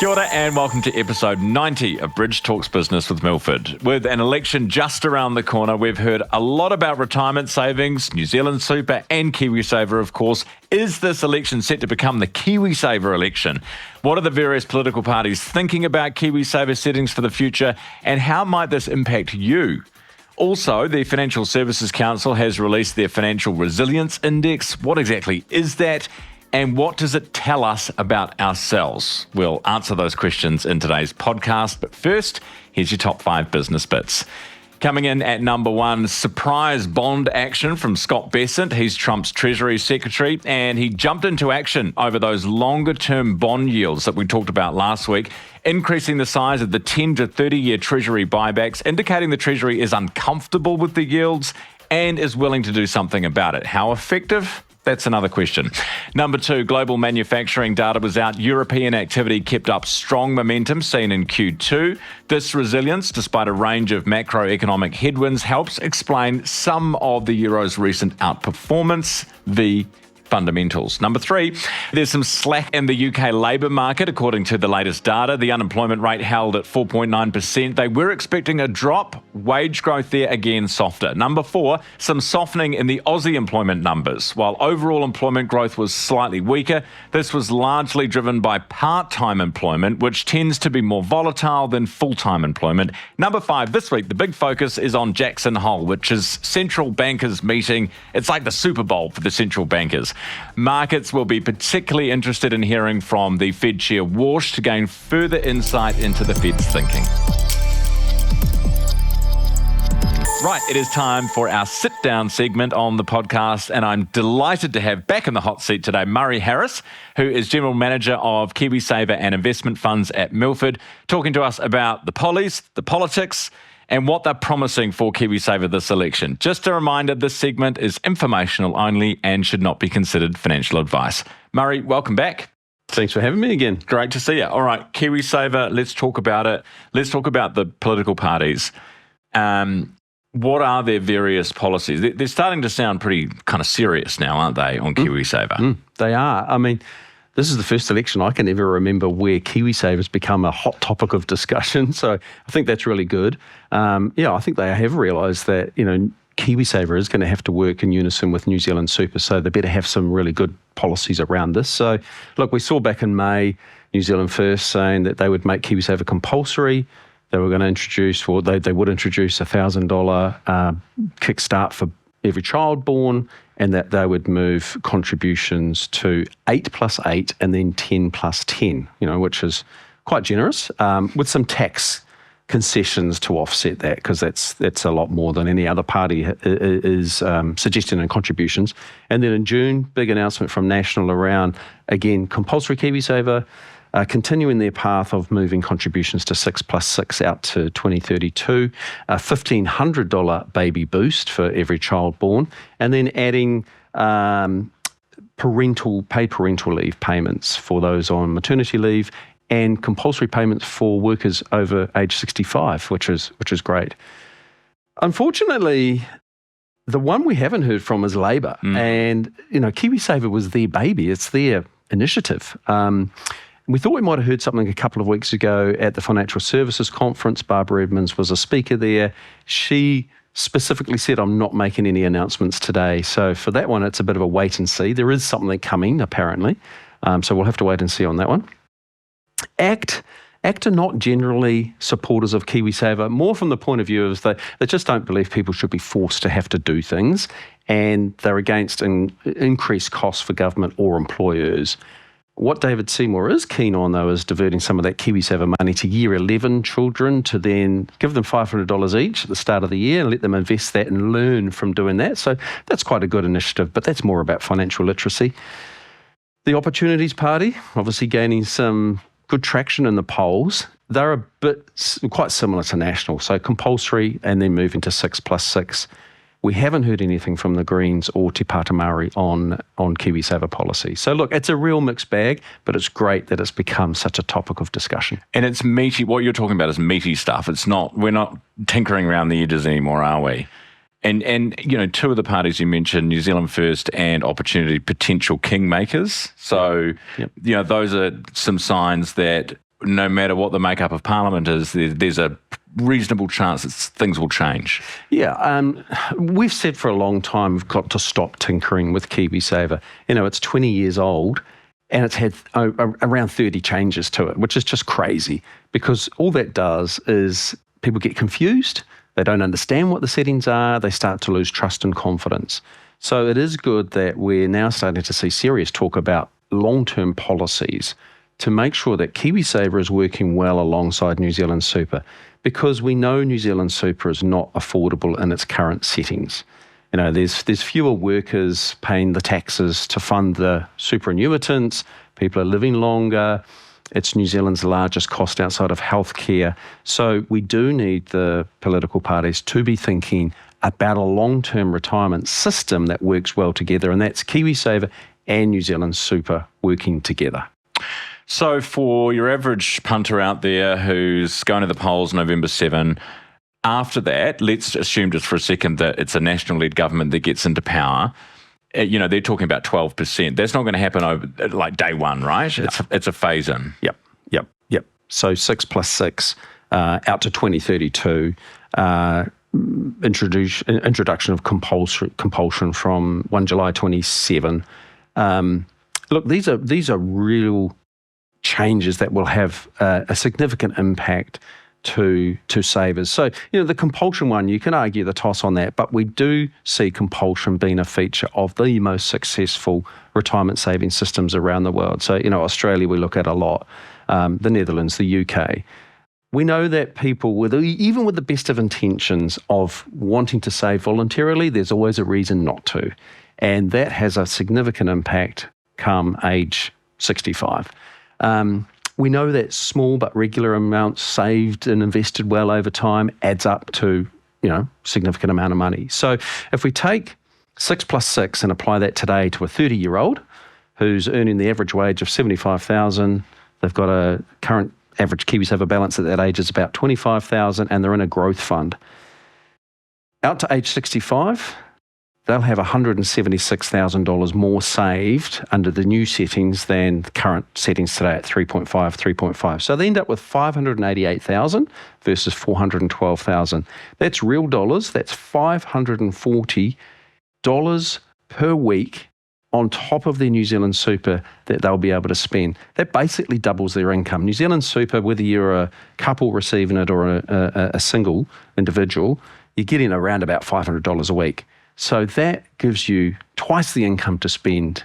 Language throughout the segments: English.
Kia ora and welcome to episode 90 of Bridge Talks Business with Milford. With an election just around the corner, we've heard a lot about retirement savings, New Zealand Super and KiwiSaver, of course. Is this election set to become the KiwiSaver election? What are the various political parties thinking about KiwiSaver settings for the future, and how might this impact you? Also, the Financial Services Council has released their Financial Resilience Index. What exactly is that? And what does it tell us about ourselves? We'll answer those questions in today's podcast. But first, here's your top 5 business bits. Coming in at number 1, surprise bond action from Scott Bessent. He's Trump's Treasury Secretary, and he jumped into action over those longer-term bond yields that we talked about last week, increasing the size of the 10 to 30-year Treasury buybacks, indicating the Treasury is uncomfortable with the yields and is willing to do something about it. How effective? That's another question. Number 2, global manufacturing data was out. European activity kept up strong momentum seen in Q2. This resilience, despite a range of macroeconomic headwinds, helps explain some of the euro's recent outperformance. The fundamentals. Number 3, there's some slack in the UK labour market, according to the latest data. The unemployment rate held at 4.9%. They were expecting a drop. Wage growth there again softer. Number 4, some softening in the Aussie employment numbers. While overall employment growth was slightly weaker, this was largely driven by part-time employment, which tends to be more volatile than full-time employment. Number 5, this week, the big focus is on Jackson Hole, which is central bankers meeting. It's like the Super Bowl for the central bankers. Markets will be particularly interested in hearing from the Fed Chair Walsh to gain further insight into the Fed's thinking. Right, it is time for our sit-down segment on the podcast, and I'm delighted to have back in the hot seat today Murray Harris, who is General Manager of KiwiSaver and Investment Funds at Milford, talking to us about the pollies, the politics, and what they're promising for KiwiSaver this election. Just a reminder, this segment is informational only and should not be considered financial advice. Murray, welcome back. Thanks for having me again. Great to see you. All right, KiwiSaver, let's talk about it. Let's talk about the political parties. What are their various policies? They're starting to sound pretty kind of serious now, aren't they, on KiwiSaver? They are. I mean, this is the first election I can ever remember where KiwiSaver has become a hot topic of discussion. So I think that's really good. I think they have realised that, KiwiSaver is going to have to work in unison with New Zealand Super, so they better have some really good policies around this. So, look, we saw back in May, New Zealand First saying that they would make KiwiSaver compulsory. They were going to introduce, or they would introduce a $1,000 kickstart for every child born, and that they would move contributions to 8 plus 8 and then 10 plus 10, which is quite generous, with some tax concessions to offset that, because that's a lot more than any other party is suggesting in contributions. And then in June, big announcement from National around, again, compulsory KiwiSaver, continuing their path of moving contributions to 6 plus 6 out to 2032, a $1,500 baby boost for every child born, and then adding paid parental leave payments for those on maternity leave, and compulsory payments for workers over age 65, which is great. Unfortunately, the one we haven't heard from is Labor, and KiwiSaver was their baby; it's their initiative. We thought we might have heard something a couple of weeks ago at the Financial Services Conference. Barbara Edmonds was a speaker there. She specifically said, I'm not making any announcements today. So for that one, it's a bit of a wait and see. There is something coming, apparently. So we'll have to wait and see on that one. ACT are not generally supporters of KiwiSaver, more from the point of view of they just don't believe people should be forced to have to do things, and they're against increased costs for government or employers. What David Seymour is keen on, though, is diverting some of that KiwiSaver money to Year 11 children to then give them $500 each at the start of the year and let them invest that and learn from doing that. So that's quite a good initiative, but that's more about financial literacy. The Opportunities Party, obviously gaining some good traction in the polls. They're quite similar to National, so compulsory and then moving to 6 plus 6. We haven't heard anything from the Greens or Te Pāti Māori on KiwiSaver policy. So look, it's a real mixed bag, but it's great that it's become such a topic of discussion. And it's meaty. What you're talking about is meaty stuff. We're not tinkering around the edges anymore, are we? And two of the parties you mentioned, New Zealand First and Opportunity, potential kingmakers. So, those are some signs that no matter what the makeup of Parliament is, there's a reasonable chance that things will change. Yeah, we've said for a long time we've got to stop tinkering with KiwiSaver. It's 20 years old and it's had around 30 changes to it, which is just crazy because all that does is people get confused, they don't understand what the settings are, they start to lose trust and confidence. So it is good that we're now starting to see serious talk about long-term policies to make sure that KiwiSaver is working well alongside New Zealand Super, because we know New Zealand Super is not affordable in its current settings. There's fewer workers paying the taxes to fund the super annuitants, people are living longer, it's New Zealand's largest cost outside of healthcare. So we do need the political parties to be thinking about a long-term retirement system that works well together, and that's KiwiSaver and New Zealand Super working together. So for your average punter out there who's going to the polls November 7, after that, let's assume just for a second that it's a national-led government that gets into power. They're talking about 12%. That's not going to happen over like day one, right? No. It's a phase-in. Yep. So 6 plus 6 out to 2032. Introduction of compulsion from 1 July 27. Look, these are real changes that will have a significant impact to savers. So, the compulsion one, you can argue the toss on that, but we do see compulsion being a feature of the most successful retirement saving systems around the world. So, Australia we look at a lot, the Netherlands, the UK. We know that people, even with the best of intentions of wanting to save voluntarily, there's always a reason not to. And that has a significant impact come age 65. We know that small but regular amounts saved and invested well over time adds up to, significant amount of money. So if we take 6 plus 6 and apply that today to a 30-year-old who's earning the average wage of $75,000, they've got a current average KiwiSaver balance at that age is about $25,000, and they're in a growth fund. Out to age 65, they'll have $176,000 more saved under the new settings than the current settings today at 3.5. So they end up with $588,000 versus $412,000. That's real dollars. That's $540 per week on top of their New Zealand Super that they'll be able to spend. That basically doubles their income. New Zealand Super, whether you're a couple receiving it or a single individual, you're getting around about $500 a week. So that gives you twice the income to spend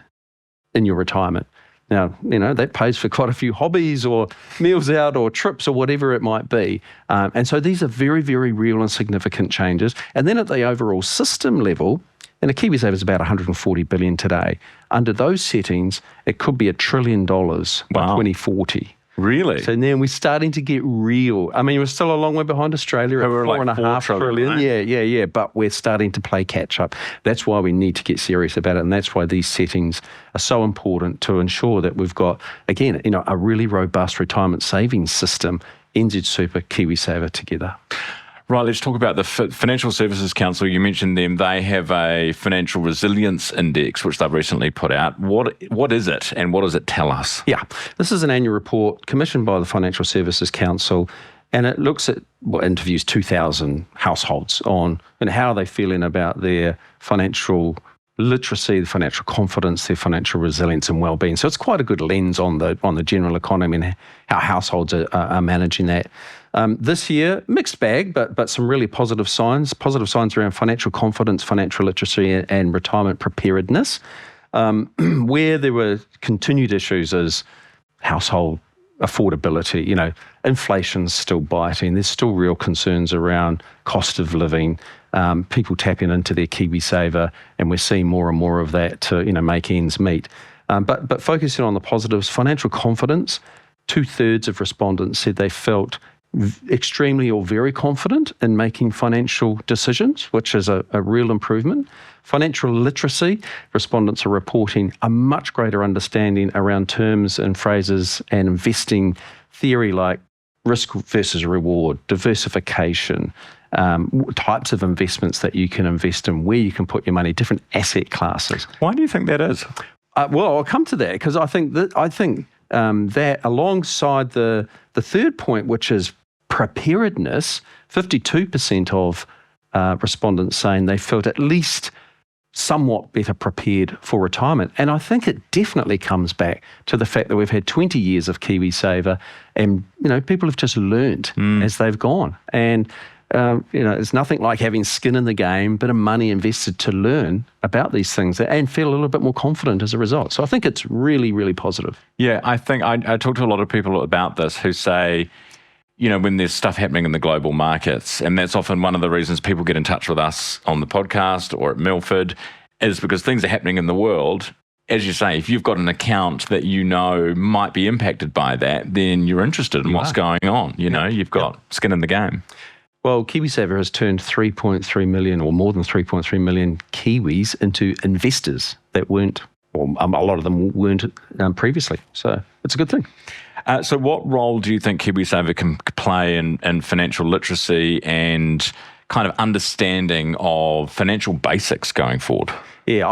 in your retirement. Now, that pays for quite a few hobbies or meals out or trips or whatever it might be. And so these are very, very real and significant changes. And then at the overall system level, and a KiwiSaver is about $140 billion today. Under those settings, it could be $1 trillion by 2040. Really? So now we're starting to get real. I mean, we're still a long way behind Australia at $4.5 trillion. Right? Yeah. But we're starting to play catch up. That's why we need to get serious about it. And that's why these settings are so important to ensure that we've got, again, a really robust retirement savings system, NZ Super, KiwiSaver together. Right, let's talk about the Financial Services Council. You mentioned them. They have a financial resilience index, which they've recently put out. What is it, and what does it tell us? Yeah, this is an annual report commissioned by the Financial Services Council, and it looks at, interviews 2,000 households on how are they feeling about their financial literacy, the financial confidence, their financial resilience and well-being. So it's quite a good lens on the general economy and how households are managing that. This year, mixed bag, but some really positive signs. Positive signs around financial confidence, financial literacy, and retirement preparedness. Where there were continued issues is household affordability. Inflation's still biting. There's still real concerns around cost of living. People tapping into their KiwiSaver, and we're seeing more and more of that to make ends meet. But focusing on the positives, financial confidence. 2/3 of respondents said they felt extremely or very confident in making financial decisions, which is a real improvement. Financial literacy, respondents are reporting a much greater understanding around terms and phrases and investing theory like risk versus reward, diversification, types of investments that you can invest in, where you can put your money, different asset classes. Why do you think that is? Well, I'll come to that because I think that alongside the third point, which is preparedness, 52% of respondents saying they felt at least somewhat better prepared for retirement. And I think it definitely comes back to the fact that we've had 20 years of KiwiSaver, and people have just learned as they've gone. And it's nothing like having skin in the game, bit of money invested to learn about these things and feel a little bit more confident as a result. So I think it's really, really positive. Yeah, I think I talk to a lot of people about this who say, when there's stuff happening in the global markets, and that's often one of the reasons people get in touch with us on the podcast or at Milford, is because things are happening in the world. As you say, if you've got an account that might be impacted by that, then you're interested in what's going on. You've got skin in the game. Well, KiwiSaver has turned 3.3 million or more than 3.3 million Kiwis into investors that weren't, or a lot of them weren't previously. So it's a good thing. So what role do you think KiwiSaver can play in financial literacy and kind of understanding of financial basics going forward? Yeah,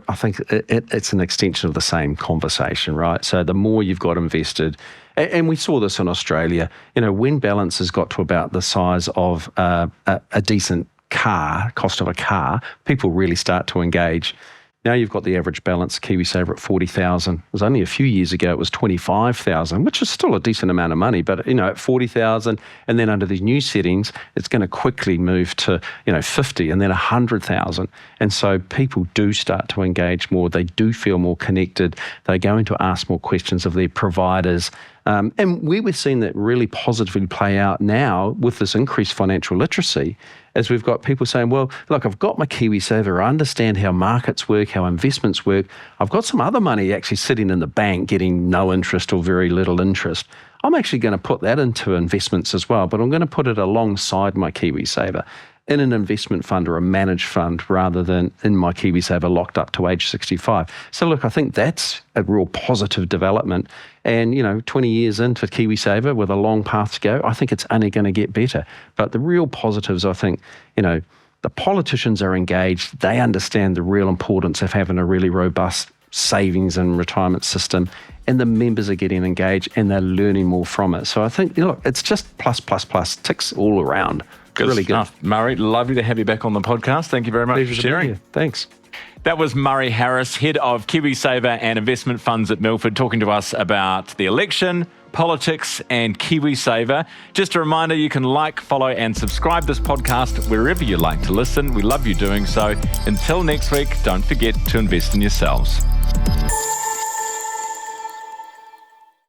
I think it's an extension of the same conversation, right? So the more you've got invested, and we saw this in Australia, when balances got to about the size of a decent car, cost of a car, people really start to engage. Now you've got the average balance KiwiSaver at 40,000. It was only a few years ago, it was 25,000, which is still a decent amount of money. But, at 40,000, and then under these new settings, it's going to quickly move to, 50 and then 100,000. And so people do start to engage more. They do feel more connected. They're going to ask more questions of their providers. And where we're seeing that really positively play out now with this increased financial literacy is we've got people saying, well, look, I've got my KiwiSaver, I understand how markets work, how investments work. I've got some other money actually sitting in the bank getting no interest or very little interest. I'm actually going to put that into investments as well, but I'm going to put it alongside my KiwiSaver in an investment fund or a managed fund rather than in my KiwiSaver locked up to age 65. So look, I think that's a real positive development. And, 20 years into KiwiSaver with a long path to go, I think it's only going to get better. But the real positives, I think, the politicians are engaged. They understand the real importance of having a really robust savings and retirement system, and the members are getting engaged and they're learning more from it. So I think, look, it's just plus, ticks all around. Good really stuff. Good. Murray, lovely to have you back on the podcast. Thank you very much for sharing. Thanks. That was Murray Harris, head of KiwiSaver and investment funds at Milford, talking to us about the election, politics, and KiwiSaver. Just a reminder, you can like, follow, and subscribe this podcast wherever you like to listen. We love you doing so. Until next week, don't forget to invest in yourselves.